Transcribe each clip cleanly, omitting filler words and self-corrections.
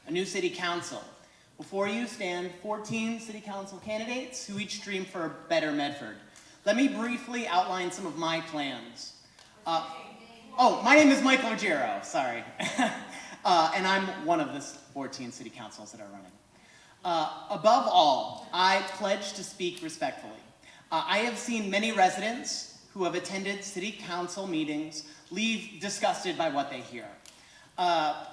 a new city council. Before you stand 14 city council candidates who each dream for a better Medford. Let me briefly outline some of my plans. My name is Michael Ruggiero, sorry. And I'm one of the 14 city councils that are running. Above all, I pledge to speak respectfully. I have seen many residents who have attended city council meetings leave disgusted by what they hear.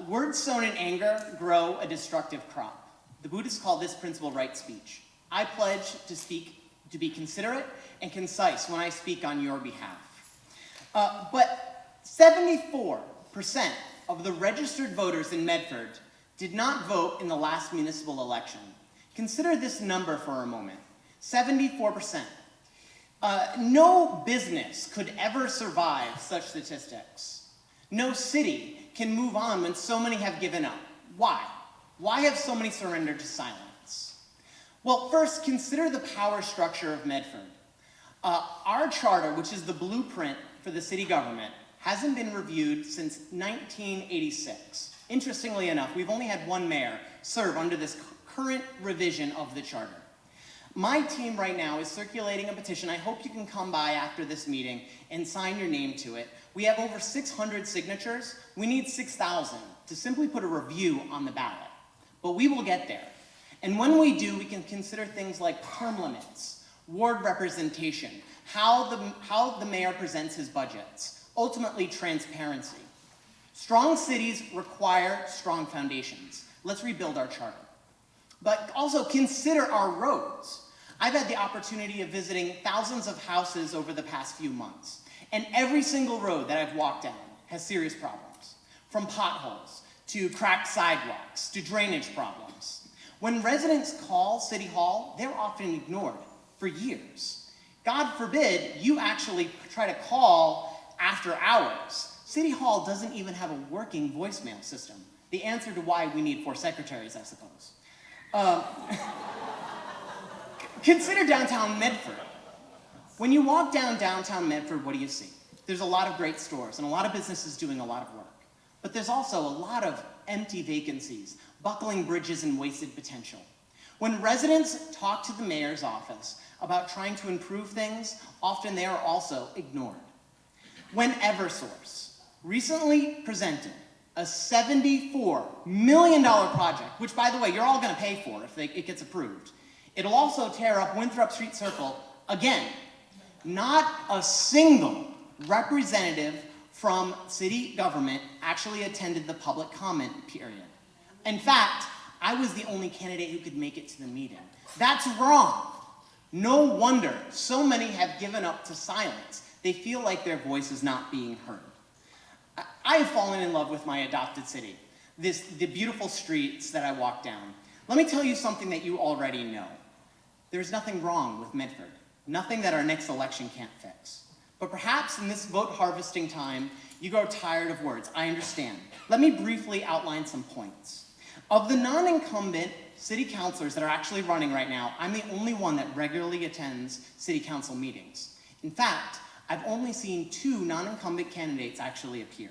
Words sown in anger grow a destructive crop. The Buddhists call this principle right speech. I pledge to be considerate and concise when I speak on your behalf. But 74% of the registered voters in Medford did not vote in the last municipal election. Consider this number for a moment, 74%. No business could ever survive such statistics. No city can move on when so many have given up. Why? Why have so many surrendered to silence? Well, first, consider the power structure of Medford. Our charter, which is the blueprint for the city government, hasn't been reviewed since 1986. Interestingly enough, we've only had one mayor serve under this current revision of the charter. My team right now is circulating a petition. I hope you can come by after this meeting and sign your name to it. We have over 600 signatures. We need 6,000 to simply put a review on the ballot. But we will get there. And when we do, we can consider things like term limits, ward representation, how the mayor presents his budgets, ultimately transparency. Strong cities require strong foundations. Let's rebuild our charter. But also consider our roads. I've had the opportunity of visiting thousands of houses over the past few months, and every single road that I've walked down has serious problems, from potholes to cracked sidewalks to drainage problems. When residents call City Hall, they're often ignored for years. God forbid you actually try to call after hours. City Hall doesn't even have a working voicemail system. The answer to why we need 4 secretaries, I suppose. Consider downtown Medford. When you walk down downtown Medford, what do you see? There's a lot of great stores and a lot of businesses doing a lot of work. But there's also a lot of empty vacancies, buckling bridges and wasted potential. When residents talk to the mayor's office about trying to improve things, often they are also ignored. When Eversource recently presented a $74 million project, which, by the way, you're all going to pay for if it gets approved. It'll also tear up Winthrop Street Circle again. Not a single representative from city government actually attended the public comment period. In fact, I was the only candidate who could make it to the meeting. That's wrong. No wonder so many have given up to silence. They feel like their voice is not being heard. I have fallen in love with my adopted city, the beautiful streets that I walk down. Let me tell you something that you already know. There's nothing wrong with Medford, nothing that our next election can't fix. But perhaps in this vote harvesting time, you grow tired of words. I understand. Let me briefly outline some points. Of the non-incumbent city councilors that are actually running right now, I'm the only one that regularly attends city council meetings. In fact, I've only seen 2 non-incumbent candidates actually appear.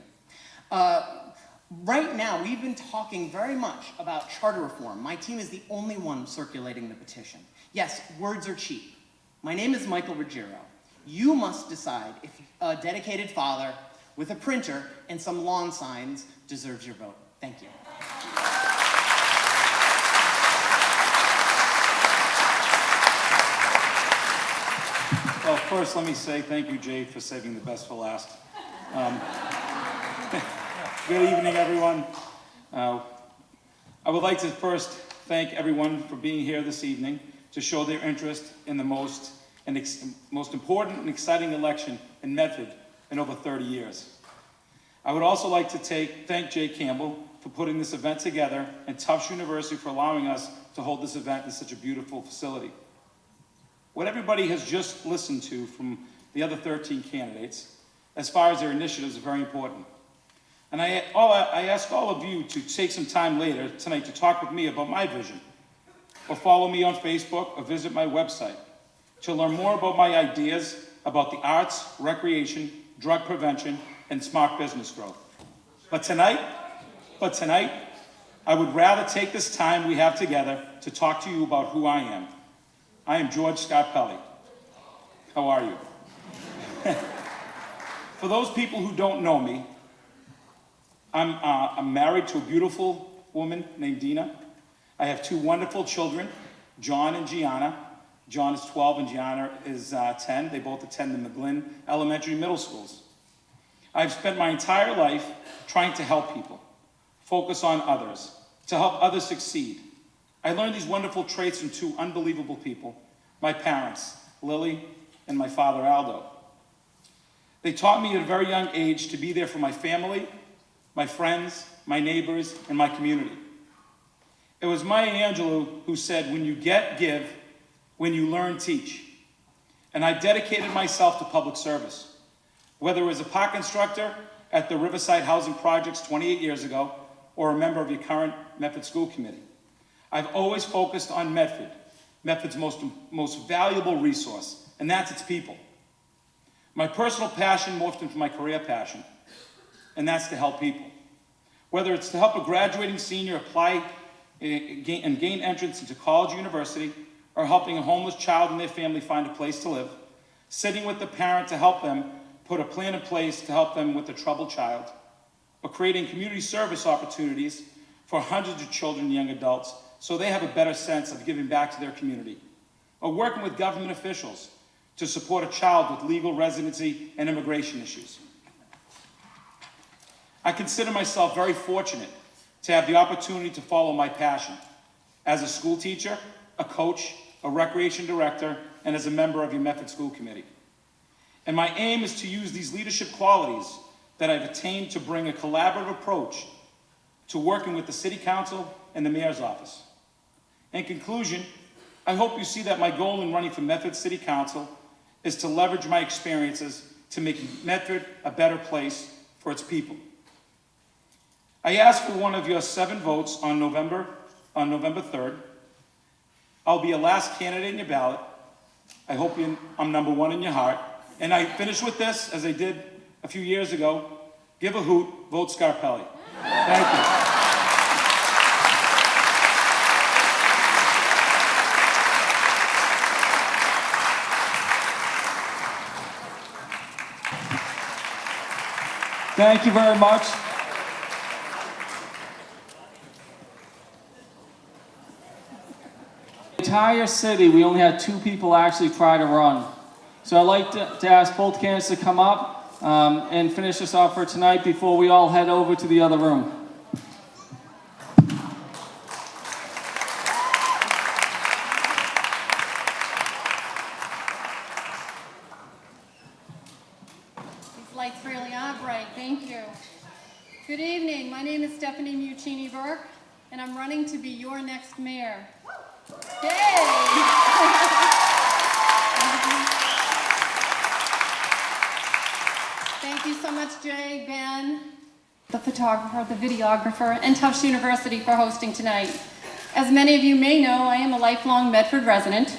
Right now, we've been talking very much about charter reform. My team is the only one circulating the petition. Yes, words are cheap. My name is Michael Ruggiero. You must decide if a dedicated father with a printer and some lawn signs deserves your vote. Thank you. Well, first, let me say thank you, Jay, for saving the best for last. Good evening, everyone. I would like to first thank everyone for being here this evening to show their interest in the most important and exciting election in Medford in over 30 years. I would also like to thank Jay Campbell for putting this event together and Tufts University for allowing us to hold this event in such a beautiful facility. What everybody has just listened to from the other 13 candidates, as far as their initiatives, are very important. And I ask all of you to take some time later tonight to talk with me about my vision, or follow me on Facebook, or visit my website to learn more about my ideas about the arts, recreation, drug prevention, and smart business growth. But tonight, I would rather take this time we have together to talk to you about who I am. I am George Scarpelli. How are you? For those people who don't know me, I'm married to a beautiful woman named Dina. I have two wonderful children, John and Gianna. John is 12 and Gianna is 10. They both attend the McGlynn Elementary Middle Schools. I've spent my entire life trying to help people, focus on others, to help others succeed. I learned these wonderful traits from two unbelievable people, my parents, Lily and my father, Aldo. They taught me at a very young age to be there for my family, my friends, my neighbors, and my community. It was Maya Angelou who said, when you get, give, when you learn, teach. And I dedicated myself to public service. Whether it was a park instructor at the Riverside Housing Projects 28 years ago, or a member of your current Medford School Committee, I've always focused on Medford, Medford's most valuable resource, and that's its people. My personal passion morphed into my career passion, and that's to help people. Whether it's to help a graduating senior apply and gain entrance into college or university, or helping a homeless child and their family find a place to live, sitting with the parent to help them put a plan in place to help them with a troubled child, or creating community service opportunities for hundreds of children and young adults so they have a better sense of giving back to their community, or working with government officials to support a child with legal residency and immigration issues. I consider myself very fortunate to have the opportunity to follow my passion as a school teacher, a coach, a recreation director, and as a member of your Medford School Committee. And my aim is to use these leadership qualities that I've attained to bring a collaborative approach to working with the City Council and the Mayor's Office. In conclusion, I hope you see that my goal in running for Medford City Council is to leverage my experiences to make Medford a better place for its people. I ask for one of your 7 votes on November 3rd. I'll be a last candidate in your ballot. I hope I'm number 1 in your heart. And I finish with this, as I did a few years ago. Give a hoot, vote Scarpelli. Thank you. Thank you very much. The entire city, we only had 2 people actually try to run. So I'd like to ask both candidates to come up and finish this off for tonight before we all head over to the other room. These lights really are bright, thank you. Good evening, my name is Stephanie Muccini-Burke, and I'm running to be your next mayor. Yay! Thank you so much, Jay, Ben, the photographer, the videographer, and Tufts University for hosting tonight. As many of you may know, I am a lifelong Medford resident,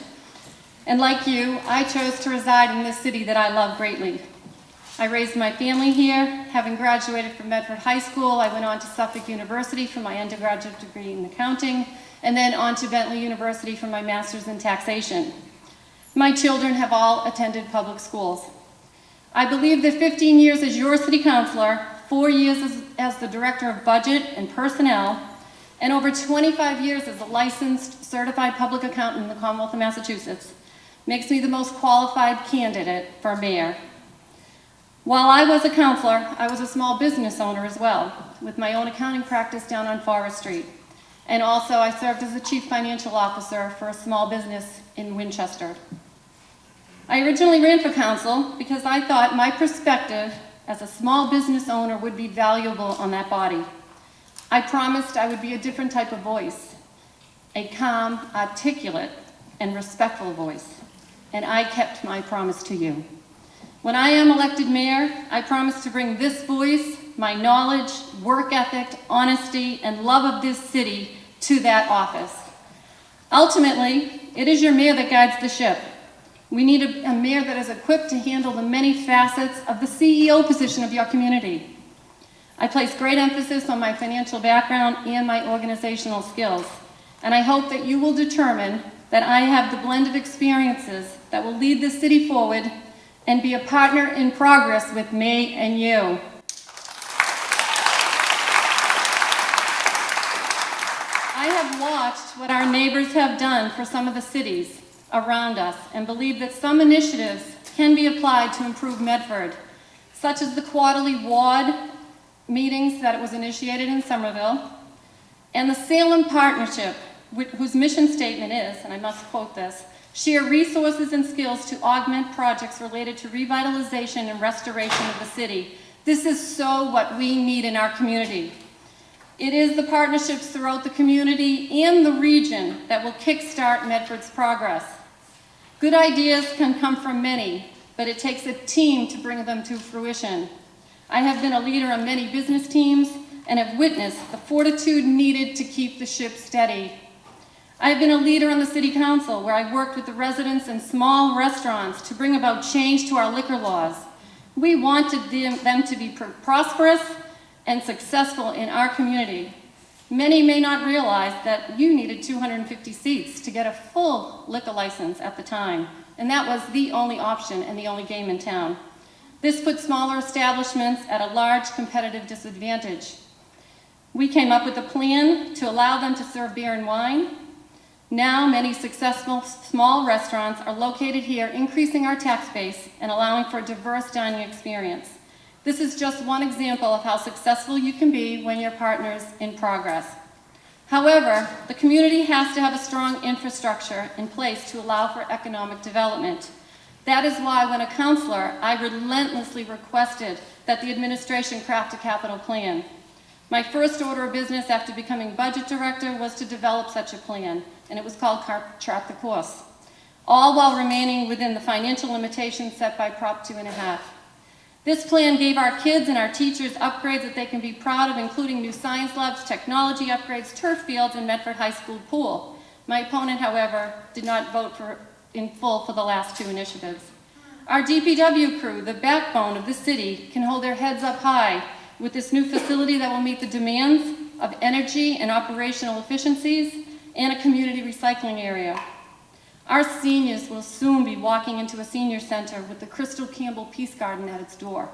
and like you, I chose to reside in this city that I love greatly. I raised my family here. Having graduated from Medford High School, I went on to Suffolk University for my undergraduate degree in accounting, and then on to Bentley University for my master's in taxation. My children have all attended public schools. I believe that 15 years as your city councilor, 4 years as the director of budget and personnel, and over 25 years as a licensed certified public accountant in the Commonwealth of Massachusetts makes me the most qualified candidate for mayor. While I was a counselor, I was a small business owner as well, with my own accounting practice down on Forest Street. And also I served as the chief financial officer for a small business in Winchester. I originally ran for council because I thought my perspective as a small business owner would be valuable on that body. I promised I would be a different type of voice, a calm, articulate, and respectful voice. And I kept my promise to you. When I am elected mayor, I promise to bring this voice, my knowledge, work ethic, honesty, and love of this city to that office. Ultimately, it is your mayor that guides the ship. We need a mayor that is equipped to handle the many facets of the CEO position of your community. I place great emphasis on my financial background and my organizational skills, and I hope that you will determine that I have the blend of experiences that will lead this city forward and be a partner in progress with me and you. I have watched what our neighbors have done for some of the cities around us and believe that some initiatives can be applied to improve Medford, such as the quarterly ward meetings that it was initiated in Somerville, and the Salem Partnership, whose mission statement is, and I must quote this, share resources and skills to augment projects related to revitalization and restoration of the city. This is so what we need in our community. It is the partnerships throughout the community and the region that will kickstart Medford's progress. Good ideas can come from many, but it takes a team to bring them to fruition. I have been a leader on many business teams and have witnessed the fortitude needed to keep the ship steady. I have been a leader on the City Council where I worked with the residents and small restaurants to bring about change to our liquor laws. We wanted them to be prosperous and successful in our community. Many may not realize that you needed 250 seats to get a full liquor license at the time, and that was the only option and the only game in town. This put smaller establishments at a large competitive disadvantage. We came up with a plan to allow them to serve beer and wine. Now, many successful small restaurants are located here, increasing our tax base and allowing for a diverse dining experience. This is just one example of how successful you can be when you're partners in progress. However, the community has to have a strong infrastructure in place to allow for economic development. That is why, when a councilor, I relentlessly requested that the administration craft a capital plan. My first order of business after becoming budget director was to develop such a plan, and it was called Chart the Course, all while remaining within the financial limitations set by Prop 2.5. This plan gave our kids and our teachers upgrades that they can be proud of, including new science labs, technology upgrades, turf fields, and Medford High School pool. My opponent, however, did not vote in full for the last two initiatives. Our DPW crew, the backbone of the city, can hold their heads up high with this new facility that will meet the demands of energy and operational efficiencies and a community recycling area. Our seniors will soon be walking into a senior center with the Crystal Campbell Peace Garden at its door.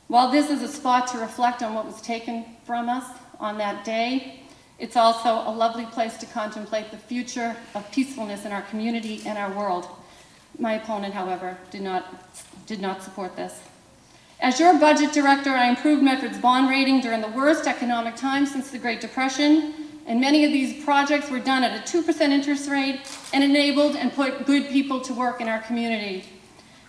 While this is a spot to reflect on what was taken from us on that day, it's also a lovely place to contemplate the future of peacefulness in our community and our world. My opponent, however, did not support this. As your budget director, I improved Medford's bond rating during the worst economic time since the Great Depression, and many of these projects were done at a 2% interest rate and enabled and put good people to work in our community.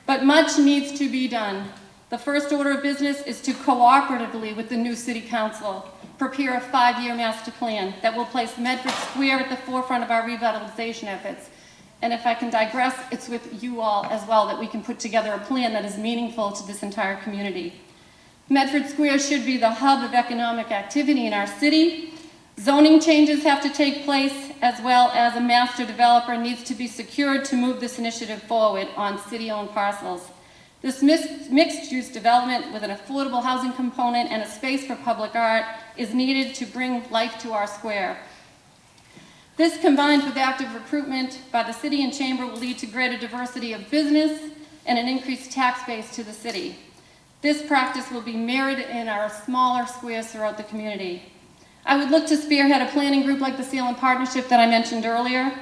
But much needs to be done. The first order of business is to cooperatively with the new City Council prepare a 5-year master plan that will place Medford Square at the forefront of our revitalization efforts. And if I can digress, it's with you all as well that we can put together a plan that is meaningful to this entire community. Medford Square should be the hub of economic activity in our city. Zoning changes have to take place, as well as a master developer needs to be secured to move this initiative forward on city-owned parcels. This mixed-use development with an affordable housing component and a space for public art is needed to bring life to our square. This, combined with active recruitment by the city and chamber, will lead to greater diversity of business and an increased tax base to the city. This practice will be mirrored in our smaller squares throughout the community. I would look to spearhead a planning group like the Salem Partnership that I mentioned earlier.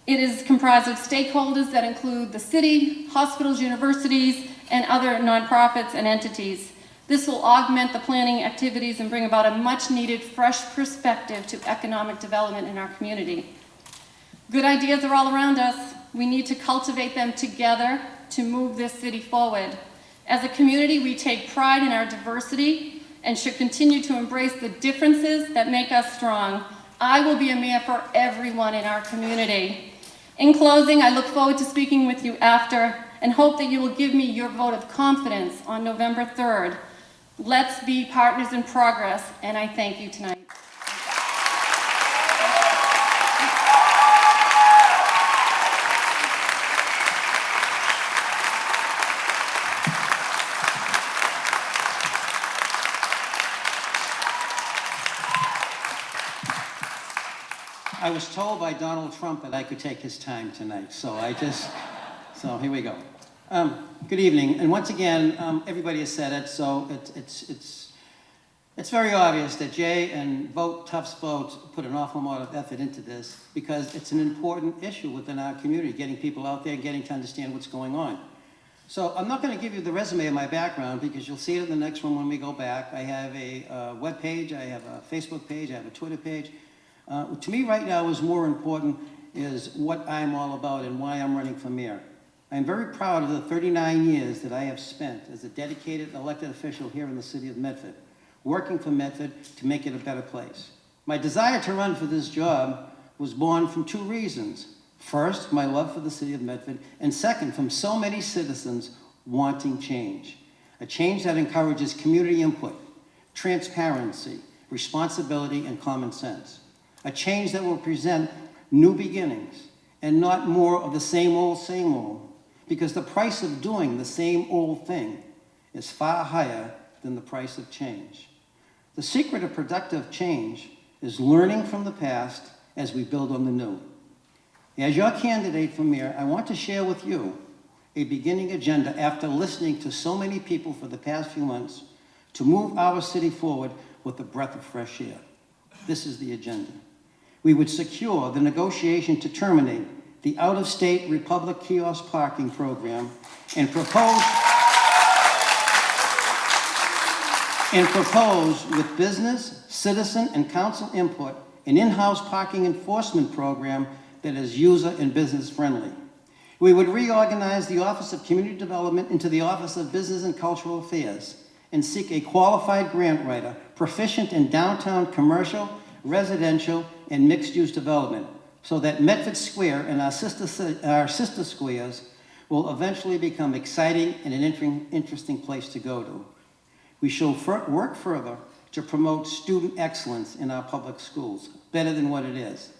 It is comprised of stakeholders that include the city, hospitals, universities, and other nonprofits and entities. This will augment the planning activities and bring about a much-needed fresh perspective to economic development in our community. Good ideas are all around us. We need to cultivate them together to move this city forward. As a community, we take pride in our diversity and should continue to embrace the differences that make us strong. I will be a mayor for everyone in our community. In closing, I look forward to speaking with you after and hope that you will give me your vote of confidence on November 3rd. Let's be partners in progress, and I thank you tonight. I was told by Donald Trump that I could take his time tonight, so so here we go. Good evening, and once again, everybody has said it, so it's very obvious that Jay and Tufts Vote put an awful lot of effort into this because it's an important issue within our community, getting people out there and getting to understand what's going on. So I'm not going to give you the resume of my background because you'll see it in the next one when we go back. I have a web page, I have a Facebook page, I have a Twitter page. To me right now is more important is what I'm all about and why I'm running for mayor. I'm very proud of the 39 years that I have spent as a dedicated elected official here in the city of Medford, working for Medford to make it a better place. My desire to run for this job was born from two reasons. First, my love for the city of Medford, and second, from so many citizens wanting change. A change that encourages community input, transparency, responsibility, and common sense. A change that will present new beginnings and not more of the same old, because the price of doing the same old thing is far higher than the price of change. The secret of productive change is learning from the past as we build on the new. As your candidate for mayor, I want to share with you a beginning agenda after listening to so many people for the past few months to move our city forward with a breath of fresh air. This is the agenda. We would secure the negotiation to terminate the out-of-state Republic kiosk parking program and propose with business, citizen, and council input an in-house parking enforcement program that is user and business friendly. We would reorganize the Office of Community Development into the Office of Business and Cultural Affairs and seek a qualified grant writer proficient in downtown commercial, residential, and mixed-use development so that Medford Square and our sister squares will eventually become exciting and an interesting place to go to. We shall work further to promote student excellence in our public schools, better than what it is.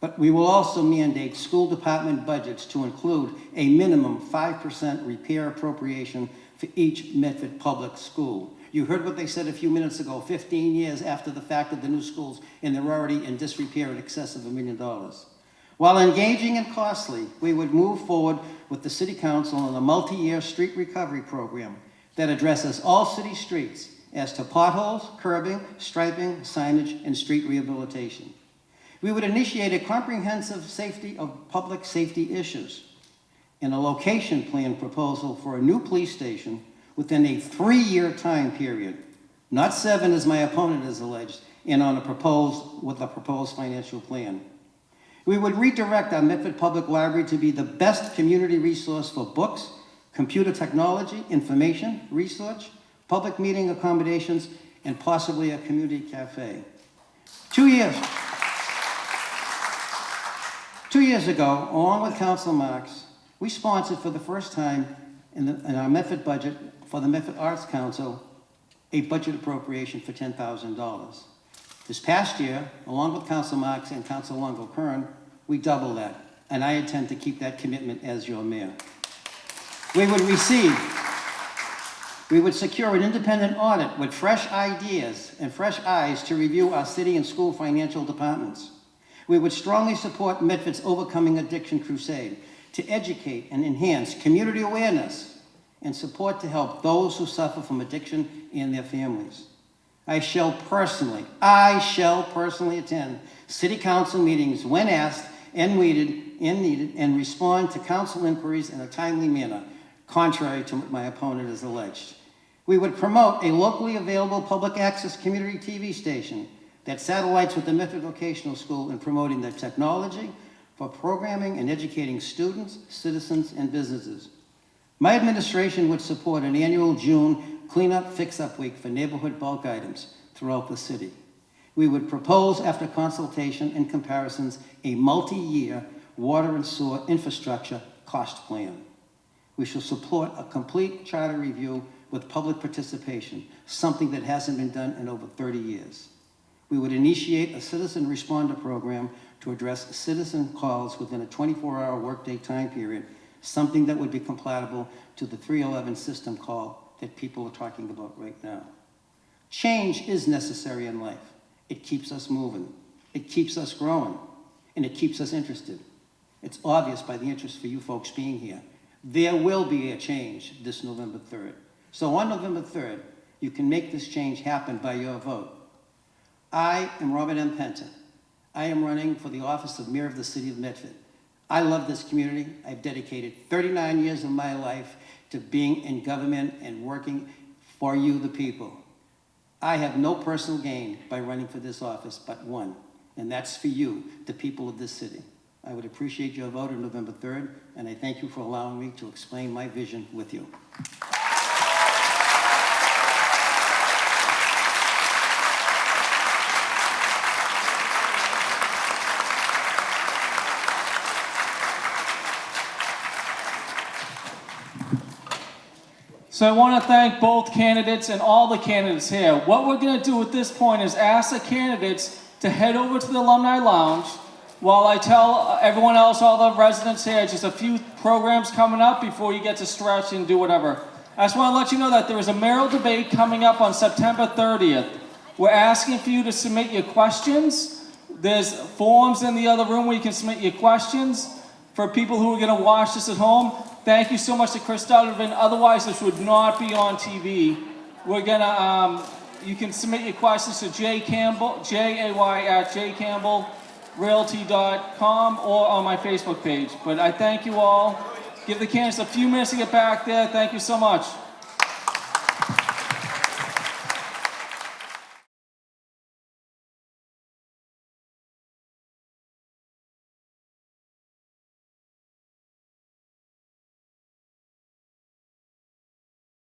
But we will also mandate school department budgets to include a minimum 5% repair appropriation for each Medford public school. You heard what they said a few minutes ago, 15 years after the fact of the new schools, and they're already in disrepair in excess of $1 million. While engaging and costly, we would move forward with the City Council on a multi-year street recovery program that addresses all city streets as to potholes, curbing, striping, signage, and street rehabilitation. We would initiate a comprehensive public safety issues and a location plan proposal for a new police station within a 3-year time period, not 7 as my opponent has alleged, and with a proposed financial plan. We would redirect our Medford Public Library to be the best community resource for books, computer technology, information, research, public meeting accommodations, and possibly a community cafe. 2 years ago, along with Council Marks, we sponsored for the first time in our Medford budget for the Medford Arts Council a budget appropriation for $10,000. This past year, along with Council Marks and Council Longo Kern, we doubled that, and I intend to keep that commitment as your mayor. We would secure an independent audit with fresh ideas and fresh eyes to review our city and school financial departments. We would strongly support Medford's Overcoming Addiction Crusade to educate and enhance community awareness and support to help those who suffer from addiction and their families. I shall personally attend city council meetings when asked and needed and respond to council inquiries in a timely manner, contrary to what my opponent has alleged. We would promote a locally available public access community TV station that satellites with the Medford Vocational School in promoting the technology for programming and educating students, citizens, and businesses. My administration would support an annual June cleanup fix-up week for neighborhood bulk items throughout the city. We would propose, after consultation and comparisons, a multi-year water and sewer infrastructure cost plan. We shall support a complete charter review with public participation, something that hasn't been done in over 30 years. We would initiate a citizen responder program to address citizen calls within a 24-hour workday time period, something that would be compatible to the 311 system call that people are talking about right now. Change is necessary in life. It keeps us moving. It keeps us growing. and it keeps us interested. It's obvious by the interest for you folks being here. There will be a change this November 3rd. So on November 3rd, you can make this change happen by your vote. I am Robert M. Penton. I am running for the office of Mayor of the City of Medford. I love this community. I've dedicated 39 years of my life to being in government and working for you, the people. I have no personal gain by running for this office but one, and that's for you, the people of this city. I would appreciate your vote on November 3rd, and I thank you for allowing me to explain my vision with you. So I want to thank both candidates and all the candidates here. What we're going to do at this point is ask the candidates to head over to the Alumni Lounge while I tell everyone else, all the residents here, just a few programs coming up before you get to stretch and do whatever. I just want to let you know that there is a mayoral debate coming up on September 30th. We're asking for you to submit your questions. There's forms in the other room where you can submit your questions. For people who are going to watch this at home, thank you so much to Chris Donovan. Otherwise, this would not be on TV. We're gonna, you can submit your questions to Jay Campbell, jay@jcampbellrealty.com or on my Facebook page. But I thank you all. Give the candidates a few minutes to get back there. Thank you so much.